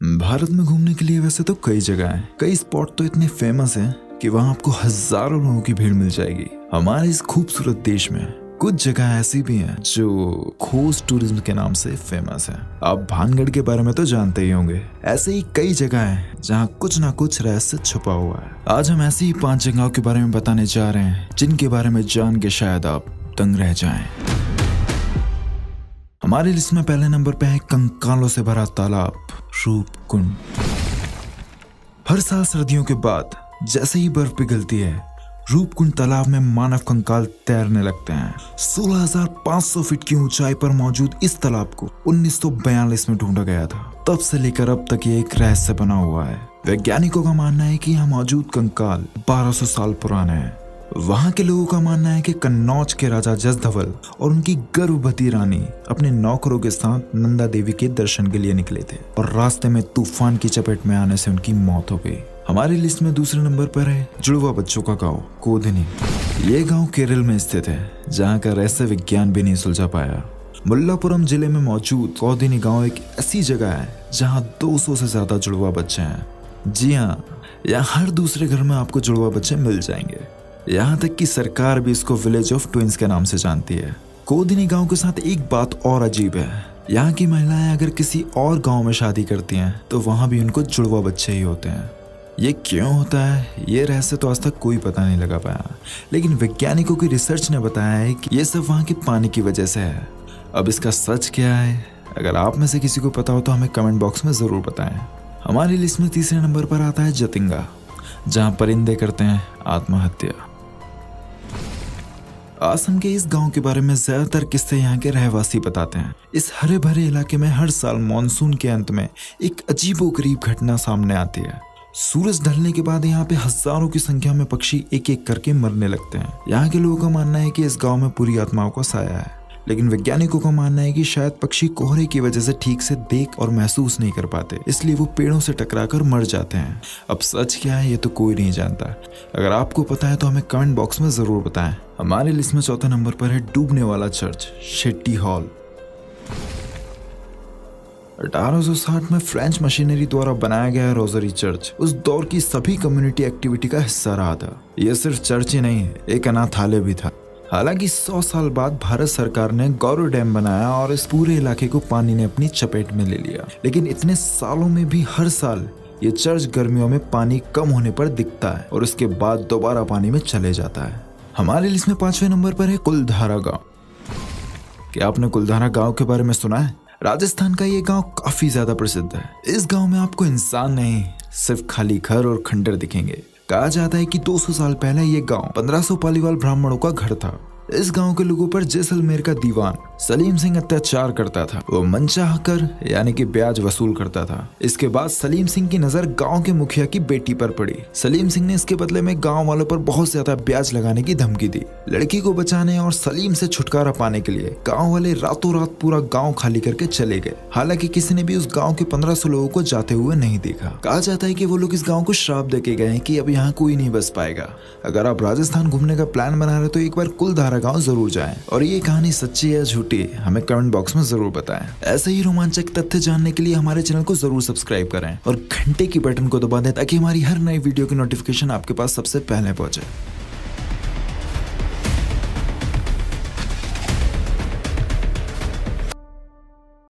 भारत में घूमने के लिए वैसे तो कई जगह हैं, कई स्पॉट तो इतने फेमस हैं कि वहाँ आपको हजारों लोगों की भीड़ मिल जाएगी। हमारे इस खूबसूरत देश में कुछ जगह ऐसी भी हैं जो खोज टूरिज्म के नाम से फेमस है। आप भानगढ़ के बारे में तो जानते ही होंगे। ऐसे ही कई जगह हैं जहाँ कुछ ना कुछ रहस्य छुपा हुआ है। आज हम ऐसी ही 5 जगहों के बारे में बताने जा रहे हैं जिनके बारे में जान के शायद आप दंग रह जाएं। हमारी लिस्ट में पहले नंबर पे है कंकालों से भरा तालाब रूपकुंड। हर साल सर्दियों के बाद जैसे ही बर्फ पिघलती है, रूपकुंड तालाब में मानव कंकाल तैरने लगते हैं। 16,500 फीट की ऊंचाई पर मौजूद इस तालाब को 1942 में ढूंढा गया था। तब से लेकर अब तक ये एक रहस्य बना हुआ है। वैज्ञानिकों का मानना है कि यहाँ मौजूद कंकाल 1200 साल पुराने हैं। वहाँ के लोगों का मानना है कि कन्नौज के राजा जसधवल और उनकी गर्भवती रानी अपने नौकरों के साथ नंदा देवी के दर्शन के लिए निकले थे और रास्ते में तूफान की चपेट में आने से उनकी मौत हो गई। हमारी लिस्ट में दूसरे नंबर पर है जुड़वा बच्चों का गांव कोदिनी। ये गांव केरल में स्थित है, जहां का रहस्य विज्ञान भी नहीं सुलझा पाया। मुल्लापुरम जिले में मौजूद कोदिनी गांव एक ऐसी जगह है जहां 200 से ज्यादा जुड़वा बच्चे हैं। जी हाँ, यहाँ हर दूसरे घर में आपको जुड़वा बच्चे मिल जाएंगे। यहाँ तक कि सरकार भी इसको विलेज ऑफ ट्विंस के नाम से जानती है। कोदिनी गांव के साथ एक बात और अजीब है, यहाँ की महिलाएं अगर किसी और गांव में शादी करती हैं तो वहाँ भी उनको जुड़वा बच्चे ही होते हैं। ये क्यों होता है, ये रहस्य तो आज तक कोई पता नहीं लगा पाया, लेकिन वैज्ञानिकों की रिसर्च ने बताया है कि ये सब वहाँ के पानी की वजह से है। अब इसका सच क्या है, अगर आप में से किसी को पता हो तो हमें कमेंट बॉक्स में जरूर बताएं। हमारी लिस्ट में तीसरे नंबर पर आता है जतिंगा, जहाँ परिंदे करते हैं आत्महत्या। असम के इस गांव के बारे में ज्यादातर किस्से यहाँ के रहवासी बताते हैं। इस हरे भरे इलाके में हर साल मानसून के अंत में एक अजीबोगरीब घटना सामने आती है। सूरज ढलने के बाद यहाँ पे हजारों की संख्या में पक्षी एक एक करके मरने लगते हैं। यहाँ के लोगों का मानना है कि इस गांव में पूरी आत्माओं का साया है, लेकिन वैज्ञानिकों का मानना है कि शायद पक्षी कोहरे की वजह से ठीक से देख और महसूस नहीं कर पाते, इसलिए वो पेड़ों से टकराकर मर जाते हैं। अब सच क्या है ये तो कोई नहीं जानता। अगर आपको पता है तो हमें कमेंट बॉक्स में जरूर बताएं। हमारे लिस्ट में चौथे नंबर पर है डूबने वाला चर्च शेट्टी हॉल। 1860 में फ्रेंच मशीनरी द्वारा बनाया गया रोजरी चर्च उस दौर की सभी कम्युनिटी एक्टिविटी का हिस्सा रहा था। यह सिर्फ चर्च ही नहीं, एक अनाथालय भी था। हालांकि 100 साल बाद भारत सरकार ने गौरव डैम बनाया और इस पूरे इलाके को पानी ने अपनी चपेट में ले लिया, लेकिन इतने सालों में भी हर साल ये चर्च गर्मियों में पानी कम होने पर दिखता है और उसके बाद दोबारा पानी में चले जाता है। हमारे लिस्ट में 5वें नंबर पर है कुलधारा गांव। क्या आपने कुलधारा गांव के बारे में सुना है? राजस्थान का ये गांव काफी ज्यादा प्रसिद्ध है। इस गांव में आपको इंसान नहीं, सिर्फ खाली घर और खंडर दिखेंगे। कहा जाता है कि 200 साल पहले ये गांव 1500 पालीवाल ब्राह्मणों का घर था। इस गांव के लोगों पर जैसलमेर का दीवान सलीम सिंह अत्याचार करता था। वो मनचाह कर यानी कि ब्याज वसूल करता था। इसके बाद सलीम सिंह की नजर गांव के मुखिया की बेटी पर पड़ी। सलीम सिंह ने इसके बदले में गांव वालों पर बहुत ज्यादा ब्याज लगाने की धमकी दी। लड़की को बचाने और सलीम से छुटकारा पाने के लिए गाँव वाले रातों रात पूरा गाँव खाली करके चले गए। हालांकि किसी ने भी उस गाँव के 1500 लोगों को जाते हुए नहीं देखा। कहा जाता है कि वो लोग इस गाँव को श्राप देके गए हैं कि अब यहाँ कोई नहीं बस पाएगा। अगर आप राजस्थान घूमने का प्लान बना रहे तो एक बार कुलधारा गांव जरूर जाएं। और ये कहानी सच्ची या झूठी हमें कमेंट बॉक्स में जरूर बताएं। ऐसे ही रोमांचक तथ्य जानने के लिए हमारे चैनल को जरूर सब्सक्राइब करें और घंटे की बटन को दबा दें ताकि हमारी हर नई वीडियो की नोटिफिकेशन आपके पास सबसे पहले पहुंचे।